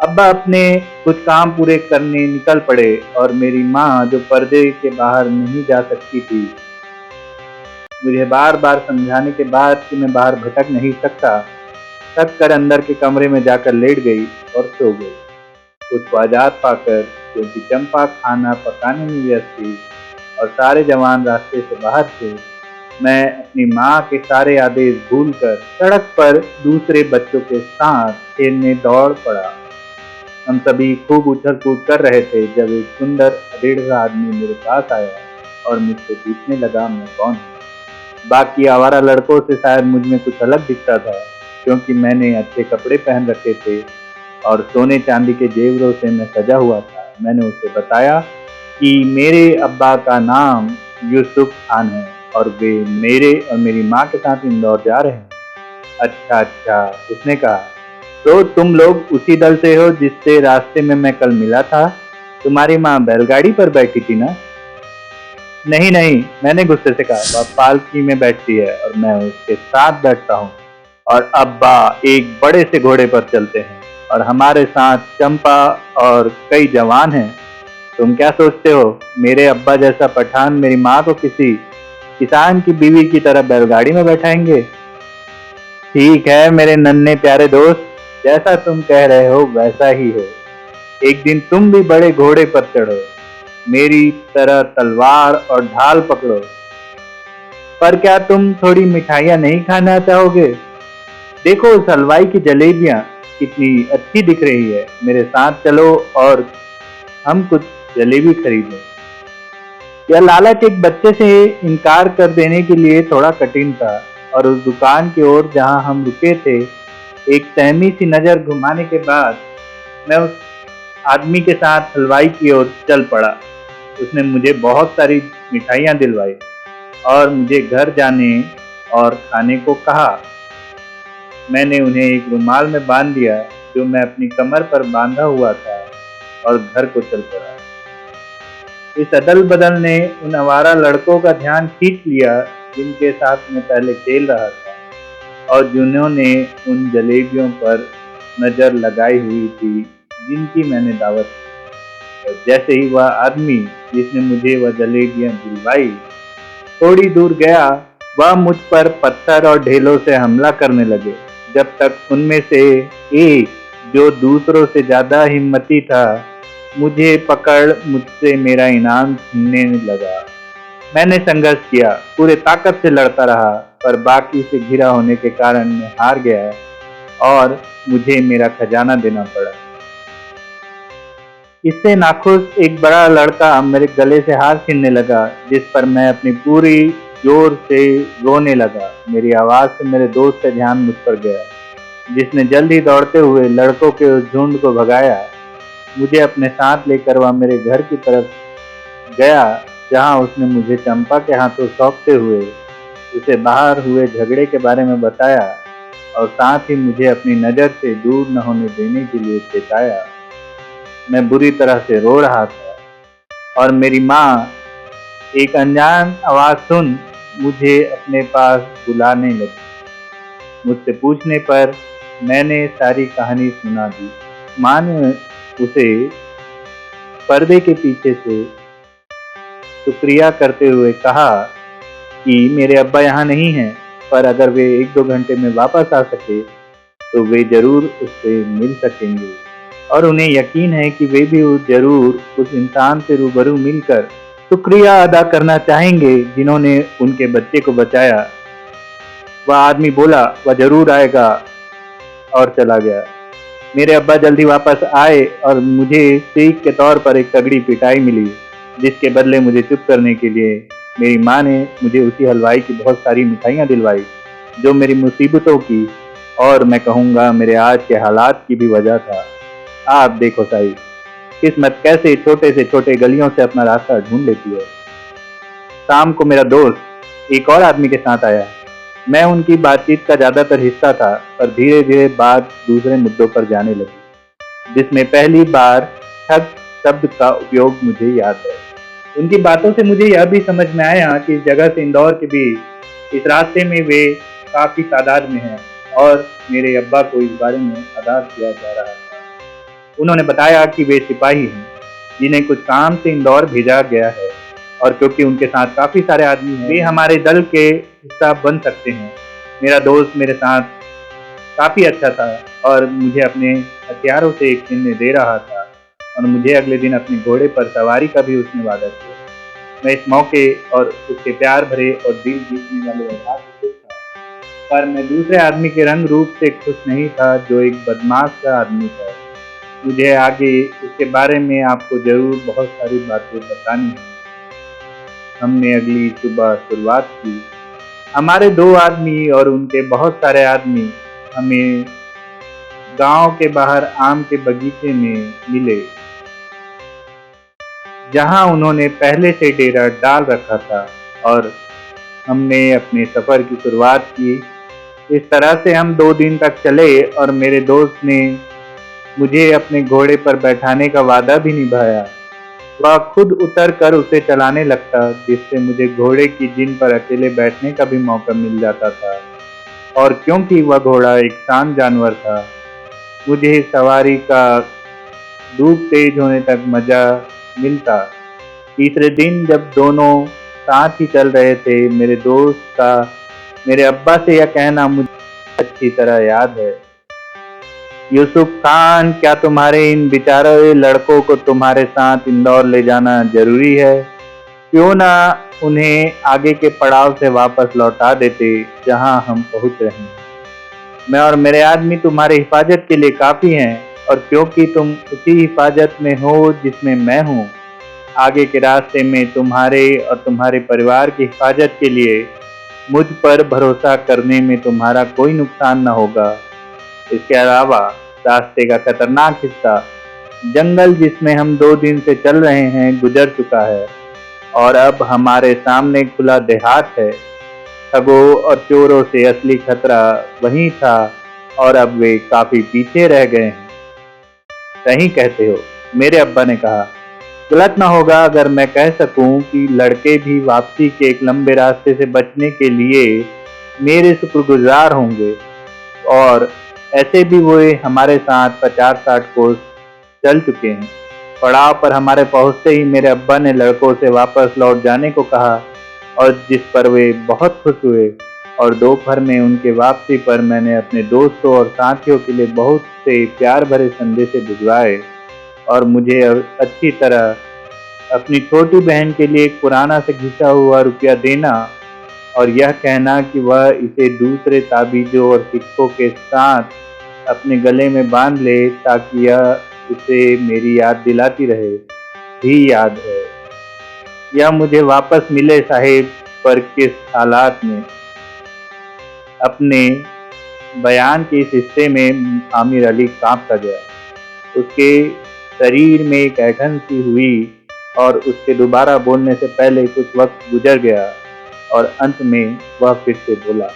अब्बा अपने कुछ काम पूरे करने निकल पड़े और मेरी माँ, जो पर्दे के बाहर नहीं जा सकती थी, मुझे बार बार समझाने के बाद कि मैं बाहर भटक नहीं सकता, थक कर अंदर के कमरे में जाकर लेट गई और सो गई। खुद को आजाद पाकर, क्योंकि चंपा खाना पकाने में व्यस्त थी और सारे जवान रास्ते से बाहर थे, मैं अपनी माँ के सारे आदेश भूलकर सड़क पर दूसरे बच्चों के साथ खेलने दौड़ पड़ा। हम सभी खूब उछल कूद कर रहे थे जब एक सुंदर अधेड़ सा आदमी मेरे पास आया और मुझसे पूछने लगा, मैं कौन हूँ। बाकी आवारा लड़कों से शायद मुझ में कुछ अलग दिखता था, क्योंकि मैंने अच्छे कपड़े पहन रखे थे और सोने चांदी के जेवरों से मैं सजा हुआ था। मैंने उसे बताया कि मेरे अब्बा का नाम यूसुफ खान है और वे मेरे और मेरी माँ के साथ इंदौर जा रहे हैं। अच्छा अच्छा, उसने कहा, तो तुम लोग उसी दल से हो जिससे रास्ते में मैं कल मिला था। तुम्हारी माँ बैलगाड़ी पर बैठी थी ना? नहीं नहीं, मैंने गुस्से से कहा, वह पालकी में बैठती है और मैं उसके साथ बैठता हूँ और अब्बा एक बड़े से घोड़े पर चलते हैं और हमारे साथ चंपा और कई जवान हैं। तुम क्या सोचते हो, मेरे अब्बा जैसा पठान मेरी माँ को किसी किसान की बीवी की तरह बैलगाड़ी में बैठाएंगे? ठीक है मेरे नन्हे प्यारे दोस्त, जैसा तुम कह रहे हो वैसा ही हो। एक दिन तुम भी बड़े घोड़े पर चढ़ो, मेरी तरह तलवार और ढाल पकड़ो। पर क्या तुम थोड़ी मिठाइयाँ नहीं खाना चाहोगे? देखो उस हलवाई की जलेबियाँ कितनी अच्छी दिख रही है, मेरे साथ चलो और हम कुछ जलेबी खरीदें। यह लालच एक बच्चे से इनकार कर देने के लिए थोड़ा कठिन था और उस दुकान की ओर जहां हम रुके थे, एक सहमी सी नज़र घुमाने के बाद मैं उस आदमी के साथ हलवाई की ओर चल पड़ा। उसने मुझे बहुत सारी मिठाइयाँ दिलवाई और मुझे घर जाने और खाने को कहा। मैंने उन्हें एक रुमाल में बांध दिया जो मैं अपनी कमर पर बांधा हुआ था और घर को चल पड़ा। इस अदल बदल ने उन आवारा लड़कों का ध्यान खींच लिया जिनके साथ मैं पहले खेल रहा था और जिन्होंने उन जलेबियों पर नज़र लगाई हुई थी जिनकी मैंने दावत दी। और जैसे ही वह आदमी जिसने मुझे वह जलेबियां दिलवाई थोड़ी दूर गया, वह मुझ पर पत्थर और ढेलों से हमला करने लगे, जब तक उनमें से एक, जो दूसरों से ज्यादा हिम्मती था, मुझे पकड़ मुझसे मेरा इनाम छीनने लगा। मैंने संघर्ष किया, पूरे ताकत से लड़ता रहा, पर बाकी से घिरा होने के कारण मैं हार गया और मुझे मेरा खजाना देना पड़ा। इससे नाखुश एक बड़ा लड़का मेरे गले से हार छीनने लगा, जिस पर मैं अपनी पूरी जोर से रोने लगा। मेरी आवाज़ से मेरे दोस्त का ध्यान मुझ पर गया, जिसने जल्द ही दौड़ते हुए लड़कों के उस झुंड को भगाया। मुझे अपने साथ लेकर वह मेरे घर की तरफ गया, जहां उसने मुझे चंपा के हाथों सौंपते हुए उसे बाहर हुए झगड़े के बारे में बताया और साथ ही मुझे अपनी नज़र से दूर न होने देने के लिए चेताया। मैं बुरी तरह से रो रहा था और मेरी माँ एक अनजान आवाज़ सुन मुझे अपने पास बुलाने लगी। मुझसे पूछने पर मैंने सारी कहानी सुना दी। माँ ने उसे पर्दे के पीछे से शुक्रिया करते हुए कहा कि मेरे अब्बा यहाँ नहीं हैं, पर अगर वे 1-2 घंटे में वापस आ सके तो वे जरूर उससे मिल सकेंगे और उन्हें यकीन है कि वे भी जरूर उस इंसान से रूबरू मिलकर शुक्रिया अदा करना चाहेंगे जिन्होंने उनके बच्चे को बचाया। वह आदमी बोला, वह जरूर आएगा, और चला गया। मेरे अब्बा जल्दी वापस आए और मुझे सीख के तौर पर एक तगड़ी पिटाई मिली, जिसके बदले मुझे चुप करने के लिए मेरी माँ ने मुझे उसी हलवाई की बहुत सारी मिठाइयाँ दिलवाई, जो मेरी मुसीबतों की और मैं कहूँगा मेरे आज के हालात की भी वजह था। आप देखो साई, किस्मत कैसे छोटे से छोटे गलियों से अपना रास्ता ढूंढ लेती है। शाम को मेरा दोस्त एक और आदमी के साथ आया। मैं उनकी बातचीत का ज्यादातर हिस्सा था, पर धीरे धीरे बात दूसरे मुद्दों पर जाने लगी, जिसमें पहली बार ठग शब्द का उपयोग मुझे याद है। उनकी बातों से मुझे यह भी समझ में आया कि इस जगह से इंदौर के बीच इस रास्ते में वे काफी तादाद में हैं और मेरे अब्बा को इस बारे में आगाह किया जा रहा था। उन्होंने बताया कि वे सिपाही हैं जिन्हें कुछ काम से इंदौर भेजा गया है और क्योंकि उनके साथ काफ़ी सारे आदमी हैं, वे हमारे दल के हिस्सा बन सकते हैं। मेरा दोस्त मेरे साथ काफ़ी अच्छा था और मुझे अपने हथियारों से खेलने दे रहा था और मुझे अगले दिन अपने घोड़े पर सवारी का भी उसने वादा किया। मैं इस मौके और उसके प्यार भरे और दिल जीतने वाले व्यवहार से खुश था, पर मैं दूसरे आदमी के रंग रूप से खुश नहीं था, जो एक बदमाश सा आदमी था। मुझे आगे इसके बारे में आपको ज़रूर बहुत सारी बातें बतानी है। हमने अगली सुबह शुरुआत की। हमारे 2 आदमी और उनके बहुत सारे आदमी हमें गांव के बाहर आम के बगीचे में मिले, जहां उन्होंने पहले से डेरा डाल रखा था और हमने अपने सफ़र की शुरुआत की। इस तरह से हम 2 दिन तक चले और मेरे दोस्त ने मुझे अपने घोड़े पर बैठाने का वादा भी निभाया। वह खुद उतर कर उसे चलाने लगता, जिससे मुझे घोड़े की जिन पर अकेले बैठने का भी मौका मिल जाता था। और क्योंकि वह घोड़ा एक शांत जानवर था, मुझे सवारी का धूप तेज होने तक मजा मिलता। तीसरे दिन जब दोनों साथ ही चल रहे थे, मेरे दोस्त का मेरे अब्बा से यह कहना मुझे अच्छी तरह याद है। यूसुफ खान, क्या तुम्हारे इन बेचारे लड़कों को तुम्हारे साथ इंदौर ले जाना जरूरी है? क्यों ना उन्हें आगे के पड़ाव से वापस लौटा देते जहां हम पहुंच रहे हैं। मैं और मेरे आदमी तुम्हारी हिफाजत के लिए काफ़ी हैं और क्योंकि तुम उसी हिफाजत में हो जिसमें मैं हूँ, आगे के रास्ते में तुम्हारे और तुम्हारे परिवार की हिफाजत के लिए मुझ पर भरोसा करने में तुम्हारा कोई नुकसान न होगा। इसके अलावा रास्ते का खतरनाक हिस्सा, जंगल जिसमें हम 2 दिन से चल रहे हैं, गुजर चुका है और अब हमारे सामने खुला देहात है। ठगों और चोरों से असली खतरा वहीं था और अब वे काफी पीछे रह गए हैं। सही कहते हो, मेरे अब्बा ने कहा। गलत ना होगा अगर मैं कह सकूं कि लड़के भी वापसी के एक लंबे रास्ते से बचने के लिए मेरे शुक्रगुजार होंगे और ऐसे भी वे हमारे साथ 50-60 कोस चल चुके हैं। पड़ाव पर हमारे पहुंचते ही मेरे अब्बा ने लड़कों से वापस लौट जाने को कहा और जिस पर वे बहुत खुश हुए और दोपहर में उनके वापसी पर मैंने अपने दोस्तों और साथियों के लिए बहुत से प्यार भरे संदेश भिजवाए और मुझे अच्छी तरह अपनी छोटी बहन के लिए एक पुराना से घिसा हुआ रुपया देना और यह कहना कि वह इसे दूसरे ताबीजों और सिक्कों के साथ अपने गले में बांध ले ताकि यह उसे मेरी याद दिलाती रहे, भी याद है। यह मुझे वापस मिले साहिब, पर किस हालात में। अपने बयान के इस हिस्से में आमिर अली कांपता गया। उसके शरीर में एक ऐंठन सी हुई और उसके दोबारा बोलने से पहले कुछ वक्त गुजर गया और अंत में वह फिर से बोला।